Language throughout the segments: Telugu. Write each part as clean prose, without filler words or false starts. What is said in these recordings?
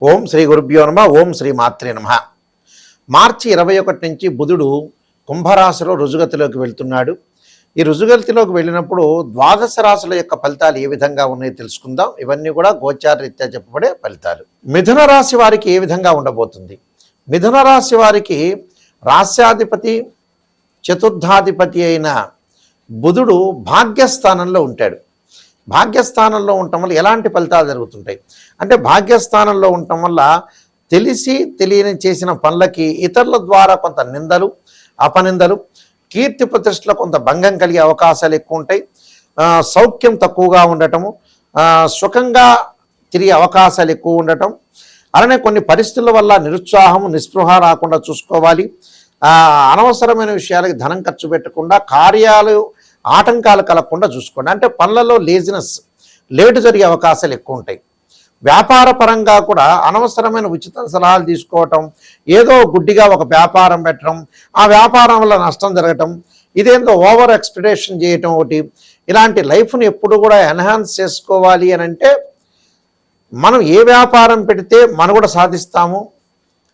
ఓం శ్రీ గురుభ్యో నమ. ఓం శ్రీ మాత్రే నమ. మార్చి 21 నుంచి బుధుడు కుంభరాశిలో రుజుగతిలోకి వెళ్తున్నాడు. ఈ రుజుగతిలోకి వెళ్ళినప్పుడు ద్వాదశ రాశుల యొక్క ఫలితాలు ఏ విధంగా ఉన్నాయో తెలుసుకుందాం. ఇవన్నీ కూడా గోచార రీత్యా చెప్పబడే ఫలితాలు. మిథున రాశి వారికి ఏ విధంగా ఉండబోతుంది? మిథున రాశి వారికి రాశ్యాధిపతి చతుర్థాధిపతి అయిన బుధుడు భాగ్యస్థానంలో ఉంటాడు. భాగ్యస్థానంలో ఉండటం వల్ల ఎలాంటి ఫలితాలు జరుగుతుంటాయి అంటే, భాగ్యస్థానంలో ఉండటం వల్ల తెలిసి తెలియని చేసిన పనులకి ఇతరుల ద్వారా కొంత నిందలు, అపనిందలు, కీర్తి ప్రతిష్టలో కొంత భంగం కలిగే అవకాశాలు ఎక్కువ ఉంటాయి. సౌఖ్యం తక్కువగా ఉండటము, సుఖంగా తిరిగే అవకాశాలు ఎక్కువ ఉండటం, అలానే కొన్ని పరిస్థితుల వల్ల నిరుత్సాహం, నిస్పృహ రాకుండా చూసుకోవాలి. అనవసరమైన విషయాలకి ధనం ఖర్చు పెట్టకుండా, కార్యాలు ఆటంకాలు కలగకుండా చూసుకోండి. అంటే పనులలో లేజినెస్, లేటు జరిగే అవకాశాలు ఎక్కువ ఉంటాయి. వ్యాపార పరంగా కూడా అనవసరమైన ఉచిత సలహాలు తీసుకోవటం, ఏదో గుడ్డిగా ఒక వ్యాపారం పెట్టడం, ఆ వ్యాపారం వల్ల నష్టం జరగటం, ఇదేందో ఓవర్ ఎక్స్పెక్టేషన్ చేయటం, ఒకటి ఇలాంటి లైఫ్ని ఎప్పుడు కూడా ఎన్హాన్స్ చేసుకోవాలి అని అంటే, మనం ఏ వ్యాపారం పెడితే మనుగడ సాధిస్తాము,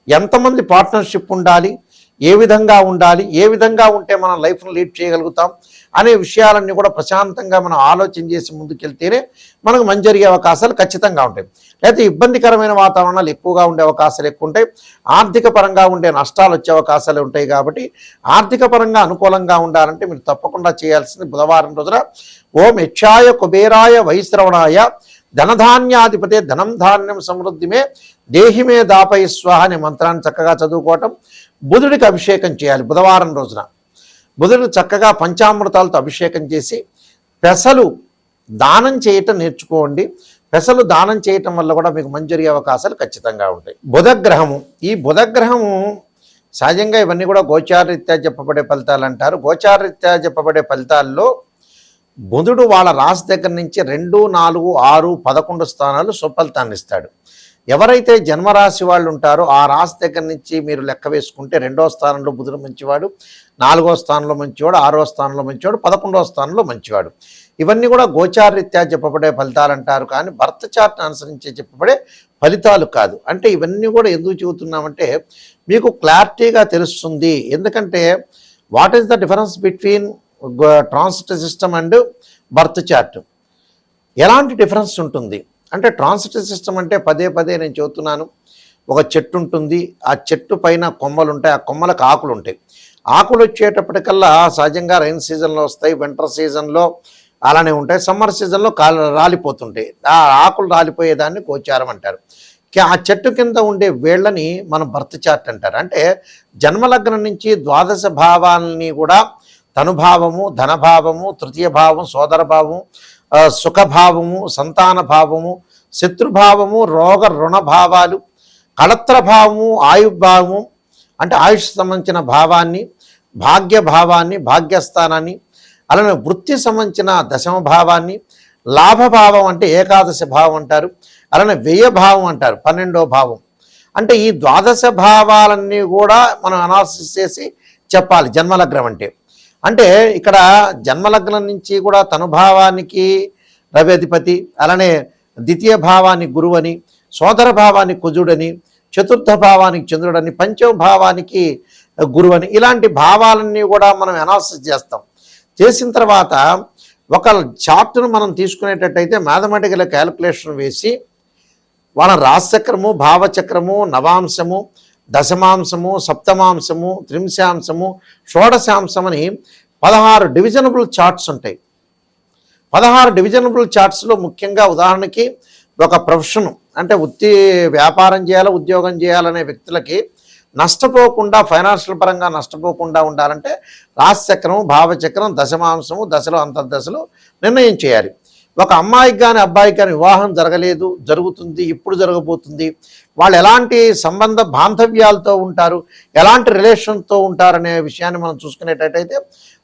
ఎంతమంది పార్ట్నర్షిప్ ఉండాలి, ఏ విధంగా ఉండాలి, ఏ విధంగా ఉంటే మనం లైఫ్ను లీడ్ చేయగలుగుతాం అనే విషయాలన్నీ కూడా ప్రశాంతంగా మనం ఆలోచన చేసి ముందుకెళ్తేనే మనకు మంచి జరిగే అవకాశాలు ఖచ్చితంగా ఉంటాయి. లేకపోతే ఇబ్బందికరమైన వాతావరణాలు ఎక్కువగా ఉండే అవకాశాలు ఎక్కువ ఉంటాయి. ఆర్థిక పరంగా ఉండే నష్టాలు వచ్చే అవకాశాలు ఉంటాయి. కాబట్టి ఆర్థిక పరంగా అనుకూలంగా ఉండాలంటే మీరు తప్పకుండా చేయాల్సింది బుధవారం రోజున ఓం యక్షాయ కుబేరాయ వైశ్రవణాయ ధనధాన్యాధిపతే ధనం ధాన్యం సమృద్ధిమే దేహిమే దాపై స్వాహ అనే మంత్రాన్ని చక్కగా చదువుకోవటం. బుధుడికి అభిషేకం చేయాలి బుధవారం రోజున. బుధుడు చక్కగా పంచామృతాలతో అభిషేకం చేసి పెసలు దానం చేయటం నేర్చుకోండి. పెసలు దానం చేయటం వల్ల కూడా మీకు మంచి జరిగే అవకాశాలు ఖచ్చితంగా ఉంటాయి. బుధగ్రహము, ఈ బుధగ్రహము సహజంగా ఇవన్నీ కూడా గోచారరీత్యా చెప్పబడే ఫలితాలు అంటారు. గోచారరీత్యా చెప్పబడే ఫలితాల్లో బుధుడు వాళ్ళ రాశి దగ్గర నుంచి 2, 4, 6, 11 స్థానాలు సుఫలితాన్ని ఇస్తాడు. ఎవరైతే జన్మరాశి వాళ్ళు ఉంటారో ఆ రాశి దగ్గర నుంచి మీరు లెక్క వేసుకుంటే 2వ స్థానంలో బుధుడు మంచివాడు, 4వ స్థానంలో మంచివాడు, 6వ స్థానంలో మంచివాడు, 11వ స్థానంలో మంచివాడు. ఇవన్నీ కూడా గోచారరీత్యా చెప్పబడే ఫలితాలు అంటారు, కానీ బర్త్ చార్ట్ని అనుసరించి చెప్పబడే ఫలితాలు కాదు. అంటే ఇవన్నీ కూడా ఎందుకు చెబుతున్నామంటే మీకు క్లారిటీగా తెలుస్తుంది. ఎందుకంటే what is the difference between transit system and birth chart? ఎలాంటి డిఫరెన్స్ ఉంటుంది అంటే, ట్రాన్సిట్ సిస్టమ్ అంటే పదే పదే నేను చెబుతున్నాను, ఒక చెట్టు ఉంటుంది, ఆ చెట్టు పైన కొమ్మలు ఉంటాయి, ఆ కొమ్మలకు ఆకులు ఉంటాయి. ఆకులు వచ్చేటప్పటికల్లా సహజంగా రైన్ సీజన్లో వస్తాయి, వింటర్ సీజన్లో అలానే ఉంటాయి, సమ్మర్ సీజన్లో రాలిపోతుంటాయి. ఆ ఆకులు రాలిపోయేదాన్ని గోచారం అంటారు. ఆ చెట్టు కింద ఉండే వేళ్ళని మనం బర్త్ చార్ట్ అంటారు. అంటే జన్మలగ్నం నుంచి ద్వాదశ భావాలని కూడా తనుభావము, ధనభావము, తృతీయ భావం, సోదర భావము, సుఖభావము, సంతాన భావము, శత్రుభావము, రోగ రుణ భావాలు, కళత్ర భావము, ఆయుర్భావము అంటే ఆయుష్ సంబంధించిన భావాన్ని, భాగ్య భావాన్ని, భాగ్యస్థానాన్ని, అలానే వృత్తి సంబంధించిన దశమ భావాన్ని, లాభభావం అంటే ఏకాదశ భావం అంటారు, అలానే వ్యయభావం అంటారు 12వ భావం. అంటే ఈ ద్వాదశ భావాలన్నీ కూడా మనం అనాలిసిస్ చేసి చెప్పాలి జన్మలగ్నం అంటే. అంటే ఇక్కడ జన్మలగ్నం నుంచి కూడా తనుభావానికి రవి అధిపతి, అలానే ద్వితీయ భావానికి గురువని, సోదర భావానికి కుజుడని, చతుర్థ భావానికి చంద్రుడని, పంచమ భావానికి గురువని, ఇలాంటి భావాలన్నీ కూడా మనం అనాలిసిస్ చేస్తాం. చేసిన తర్వాత ఒక చార్ట్ను మనం తీసుకునేటట్టయితే మ్యాథమెటికల్ క్యాలిక్యులేషన్ వేసి వాళ్ళ రాశిచక్రము, భావచక్రము, నవాంశము, దశమాంశము, సప్తమాంశము, త్రింశాంశము, షోడశాంశం అని 16 డివిజనబుల్ చార్ట్స్ ఉంటాయి. 16 డివిజనబుల్ చార్ట్స్లో ముఖ్యంగా ఉదాహరణకి ఒక ప్రొఫెషన్ అంటే వ్యాపారం చేయాలి, ఉద్యోగం చేయాలనే వ్యక్తులకి నష్టపోకుండా, ఫైనాన్షియల్ పరంగా నష్టపోకుండా ఉండాలంటే రాశిచక్రము, భావచక్రం, దశమాంశము, దశలు, అంతర్దశలు నిర్ణయం చేయాలి. ఒక అమ్మాయికి కానీ అబ్బాయికి కానీ వివాహం జరగలేదు, జరుగుతుంది, ఇప్పుడు జరగబోతుంది, వాళ్ళు ఎలాంటి సంబంధ బాంధవ్యాలతో ఉంటారు, ఎలాంటి రిలేషన్తో ఉంటారనే విషయాన్ని మనం చూసుకునేటట్టయితే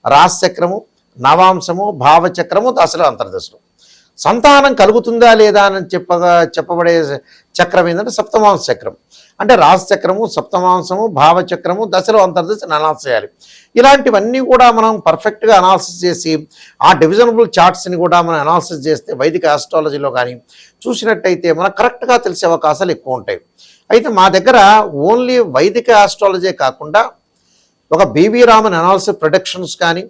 రాశిచక్రము, నవాంశము, భావచక్రము, దశలు, అంతర్దశలు. సంతానం కలుగుతుందా లేదా అని చెప్పబడే చక్రం ఏంటంటే సప్తమాంస చక్రం. అంటే రాశిచక్రము, సప్తమాంసము, భావచక్రము, దశలో అంతర్దశను అనాలిసిస్ చేయాలి. ఇలాంటివన్నీ కూడా మనం పర్ఫెక్ట్గా అనాలిసిస్ చేసి ఆ డివిజనబుల్ చార్ట్స్ని కూడా మనం అనాలిసిస్ చేస్తే వైదిక ఆస్ట్రాలజీలో కానీ చూసినట్టయితే మనకు కరెక్ట్గా తెలిసే అవకాశాలు ఎక్కువ ఉంటాయి. అయితే మా దగ్గర ఓన్లీ వైదిక ఆస్ట్రాలజీ కాకుండా ఒక బివి రామన్ అనాలిసిస్ ప్రొడక్షన్స్ కానీ,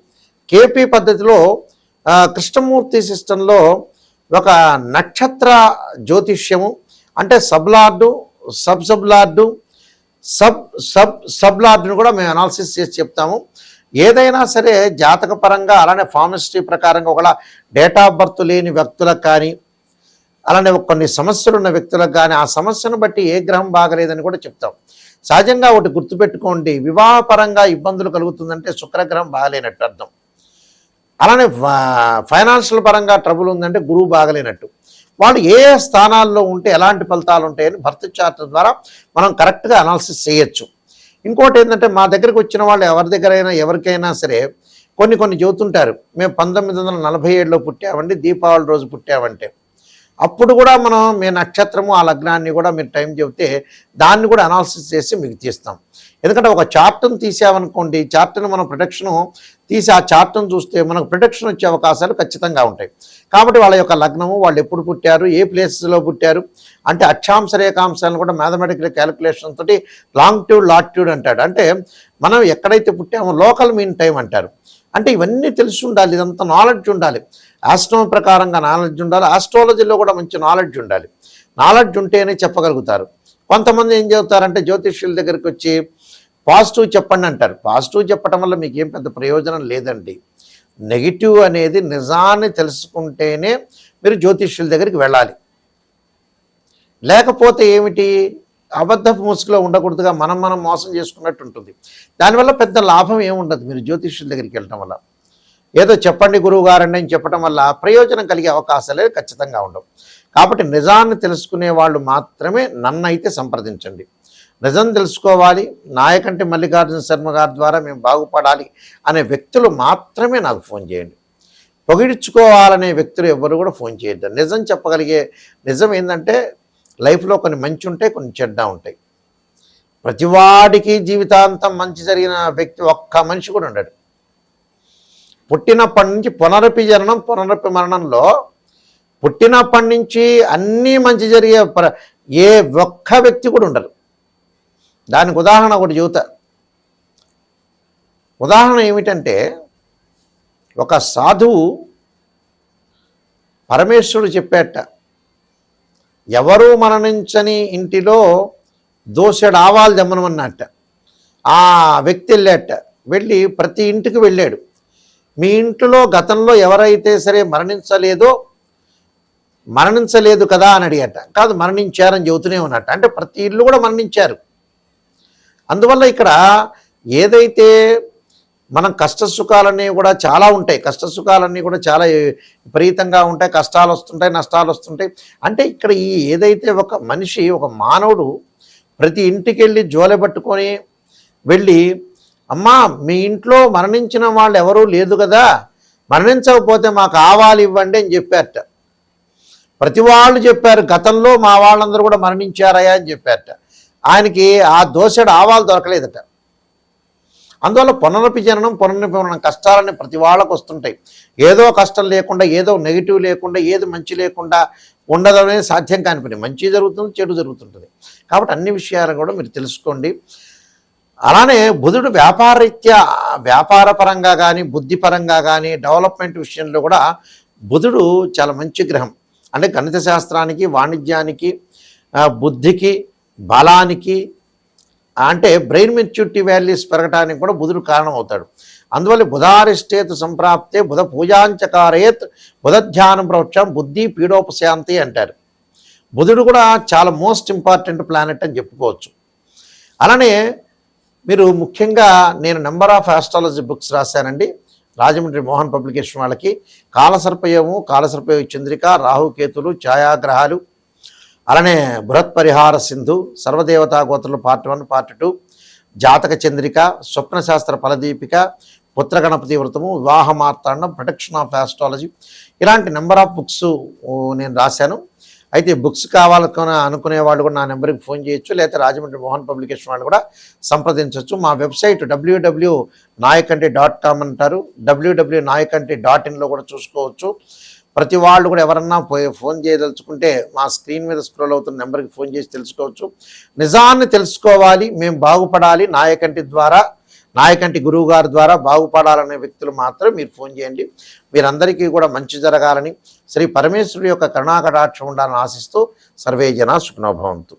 కేపీ పద్ధతిలో కృష్ణమూర్తి సిస్టంలో ఒక నక్షత్ర జ్యోతిష్యము అంటే సబ్లార్డు, సబ్లార్డు, సబ్లార్డును కూడా మేము అనాలిసిస్ చేసి చెప్తాము. ఏదైనా సరే జాతక పరంగా అలానే ఫార్మిస్ట్రీ ప్రకారంగా ఒకవేళ డేట్ ఆఫ్ బర్త్ లేని వ్యక్తులకు కానీ, అలానే కొన్ని సమస్యలు ఉన్న వ్యక్తులకు కానీ ఆ సమస్యను బట్టి ఏ గ్రహం బాగలేదని కూడా చెప్తాం. సహజంగా ఒకటి గుర్తుపెట్టుకోండి, వివాహపరంగా ఇబ్బందులు కలుగుతుందంటే శుక్రగ్రహం బాగలేనట్టు అర్థం. అలానే ఫైనాన్షియల్ పరంగా ట్రబుల్ ఉందంటే గురువు బాగలేనట్టు. వాళ్ళు ఏ స్థానాల్లో ఉంటే ఎలాంటి ఫలితాలు ఉంటాయని బర్త్ చార్ట్ ద్వారా మనం కరెక్ట్గా అనాలిసిస్ చేయొచ్చు. ఇంకోటి ఏంటంటే మా దగ్గరికి వచ్చిన వాళ్ళు ఎవరికైనా సరే కొన్ని చెబుతుంటారు, మేము 1947లో పుట్టామండి, దీపావళి రోజు పుట్టామంటే. అప్పుడు కూడా మీ నక్షత్రము ఆ లగ్నాన్ని కూడా మీరు టైం చెబితే దాన్ని కూడా అనాలిసిస్ చేసి మీకు తీస్తాం. ఎందుకంటే ఒక చార్ట్ను తీసామనుకోండి, చార్ట్ను మనం ప్రొడక్షను తీసి ఆ చార్ట్ను చూస్తే మనకు ప్రొడక్షన్ వచ్చే అవకాశాలు ఖచ్చితంగా ఉంటాయి. కాబట్టి వాళ్ళ యొక్క లగ్నము, వాళ్ళు ఎప్పుడు పుట్టారు, ఏ ప్లేసెస్లో పుట్టారు అంటే అక్షాంశ రేఖాంశాలను కూడా మ్యాథమెటికల్ క్యాలిక్యులేషన్ తోటి లాంగిట్యూడ్ లాటిట్యూడ్ అంటాడు. అంటే మనం ఎక్కడైతే పుట్టామో లోకల్ మీన్ టైం అంటారు. అంటే ఇవన్నీ తెలిసి ఉండాలి, ఇదంతా నాలెడ్జ్ ఉండాలి. ఆస్ట్రోనమీ ప్రకారంగా నాలెడ్జ్ ఉండాలి, ఆస్ట్రాలజీలో కూడా మంచి నాలెడ్జ్ ఉండాలి. నాలెడ్జ్ ఉంటేనే చెప్పగలుగుతారు. కొంతమంది ఏం చెబుతారంటే జ్యోతిష్యుల దగ్గరికి వచ్చి పాజిటివ్ చెప్పండి అంటారు. పాజిటివ్ చెప్పడం వల్ల మీకు ఏం పెద్ద ప్రయోజనం లేదండి. నెగిటివ్ అనేది నిజాన్ని తెలుసుకుంటేనే మీరు జ్యోతిష్యుల దగ్గరికి వెళ్ళాలి. లేకపోతే ఏమిటి, అబద్ధపు ముసుగులో ఉండకూడదుగా మనం మోసం చేసుకున్నట్టు ఉంటుంది. దానివల్ల పెద్ద లాభం ఏముండదు మీరు జ్యోతిష్యుల దగ్గరికి వెళ్ళటం వల్ల. ఏదో చెప్పండి గురువు గారండి అని చెప్పడం వల్ల ప్రయోజనం కలిగే అవకాశాలే ఖచ్చితంగా ఉండవు. కాబట్టి నిజాన్ని తెలుసుకునే వాళ్ళు మాత్రమే నన్నైతే సంప్రదించండి. నిజం తెలుసుకోవాలి, నాయకంటి మల్లికార్జున శర్మ గారి ద్వారా మేము బాగుపడాలి అనే వ్యక్తులు మాత్రమే నాకు ఫోన్ చేయండి. పొగిడించుకోవాలనే వ్యక్తులు ఎవరు కూడా ఫోన్ చేయొద్దు. నిజం చెప్పగలిగే, నిజం ఏంటంటే లైఫ్లో కొన్ని మంచి ఉంటాయి, కొన్ని చెడ్డ ఉంటాయి. ప్రతివాడికి జీవితాంతం మంచి జరిగిన వ్యక్తి ఒక్క మనిషి కూడా ఉండడు. పుట్టినప్పటి నుంచి పునరపి జననం పునరపి మరణంలో పుట్టినప్పటి నుంచి అన్నీ మంచి జరిగే ఏ ఒక్క వ్యక్తి కూడా ఉండరు. దానికి ఉదాహరణ ఒకటి చెబుతా. ఉదాహరణ ఏమిటంటే, ఒక సాధువు పరమేశ్వరుడు చెప్పేట, ఎవరు మరణించని ఇంటిలో దోసెడు ఆవాలు దమ్మనమన్నట్ట. ఆ వ్యక్తి వెళ్ళి ప్రతి ఇంటికి వెళ్ళాడు. మీ ఇంట్లో గతంలో ఎవరైతే సరే మరణించలేదు కదా అని అడిగట. కాదు, మరణించారని చెబుతూనే ఉన్నట్ట. అంటే ప్రతి ఇల్లు కూడా మరణించారు. అందువల్ల ఇక్కడ ఏదైతే మనం కష్టసుఖాలన్నీ కూడా చాలా ఉంటాయి, కష్టసుఖాలన్నీ కూడా చాలా విపరీతంగా ఉంటాయి, కష్టాలు వస్తుంటాయి, నష్టాలు వస్తుంటాయి. అంటే ఇక్కడ ఏదైతే ఒక మనిషి, ఒక మానవుడు ప్రతి ఇంటికి వెళ్ళి జోలె పట్టుకొని వెళ్ళి, అమ్మా మీ ఇంట్లో మరణించిన వాళ్ళు ఎవరూ లేదు కదా, మరణించకపోతే మాకు ఆవాలు ఇవ్వండి అని చెప్పారట. ప్రతి వాళ్ళు చెప్పారు, గతంలో మా వాళ్ళందరూ కూడా మరణించారయా అని చెప్పారట. ఆయనకి ఆ దోసెడు ఆవాలు దొరకలేదట. అందువల్ల పునరపి జననం పునరపి మరణం కష్టాలని ప్రతి వాళ్ళకు వస్తుంటాయి. ఏదో కష్టం లేకుండా, ఏదో నెగిటివ్ లేకుండా, ఏది మంచి లేకుండా ఉండదనేది సాధ్యం కాని పని. మంచి జరుగుతుంది, చెడు జరుగుతుంటుంది. కాబట్టి అన్ని విషయాలు కూడా మీరు తెలుసుకోండి. అలానే బుధుడు వ్యాపార పరంగా కానీ, బుద్ధిపరంగా కానీ, డెవలప్మెంట్ విషయంలో కూడా బుధుడు చాలా మంచి గ్రహం. అంటే గణిత శాస్త్రానికి, వాణిజ్యానికి, బుద్ధికి, బలానికి, అంటే బ్రెయిన్ మెచ్యూరిటీ వాల్యూస్ పెరగడానికి కూడా బుధుడు కారణం అవుతాడు. అందువల్ల బుధారిష్టేతు సంప్రాప్తే బుధ పూజాంచకారేత్ బుధ ధ్యానం ప్రవక్షం బుద్ధి పీడోపశాంతి అంటారు. బుధుడు కూడా చాలా మోస్ట్ ఇంపార్టెంట్ ప్లానెట్ అని చెప్పుకోవచ్చు. అలానే మీరు ముఖ్యంగా నేను నెంబర్ ఆఫ్ ఆస్ట్రాలజీ బుక్స్ రాశానండి రాజమండ్రి మోహన్ పబ్లికేషన్ వాళ్ళకి. కాలసర్పయోగము, కాలసర్పయోగ చంద్రిక, రాహుకేతులు, ఛాయాగ్రహాలు, అలానే బృహత్ పరిహార సింధు, సర్వదేవతా గోత్రులు పార్ట్ 1 పార్ట్ 2, జాతక చంద్రిక, స్వప్నశాస్త్ర ఫలదీపిక, పుత్ర గణపతి వ్రతము, వివాహ మార్తాండం, ప్రొటెక్షన్ ఆఫ్ ఆస్ట్రాలజీ, ఇలాంటి నెంబర్ ఆఫ్ బుక్స్ నేను రాశాను. అయితే బుక్స్ కావాలనుకునే అనుకునే వాళ్ళు కూడా నా నెంబర్కి ఫోన్ చేయొచ్చు, లేకపోతే రాజమండ్రి మోహన్ పబ్లికేషన్ వాళ్ళు కూడా సంప్రదించవచ్చు. మా వెబ్సైట్ www.nayakanti.com అంటారు, www.nayakanti.in కూడా చూసుకోవచ్చు. ప్రతి వాళ్ళు కూడా ఎవరన్నా ఫోన్ చేయదలుచుకుంటే మా స్క్రీన్ మీద స్క్రోల్ అవుతున్న నెంబర్కి ఫోన్ చేసి తెలుసుకోవచ్చు. నిజాన్ని తెలుసుకోవాలి, మేము బాగుపడాలి, నాయకంటి ద్వారా, నాయకంటి గురువు గారి ద్వారా బాగుపడాలనే వ్యక్తులు మాత్రం మీరు ఫోన్ చేయండి. మీరందరికీ కూడా మంచి జరగాలని, శ్రీ పరమేశ్వరుడి యొక్క కరుణాకటాక్షం ఉండాలని ఆశిస్తూ సర్వే జనా సుఖినో భవంతు.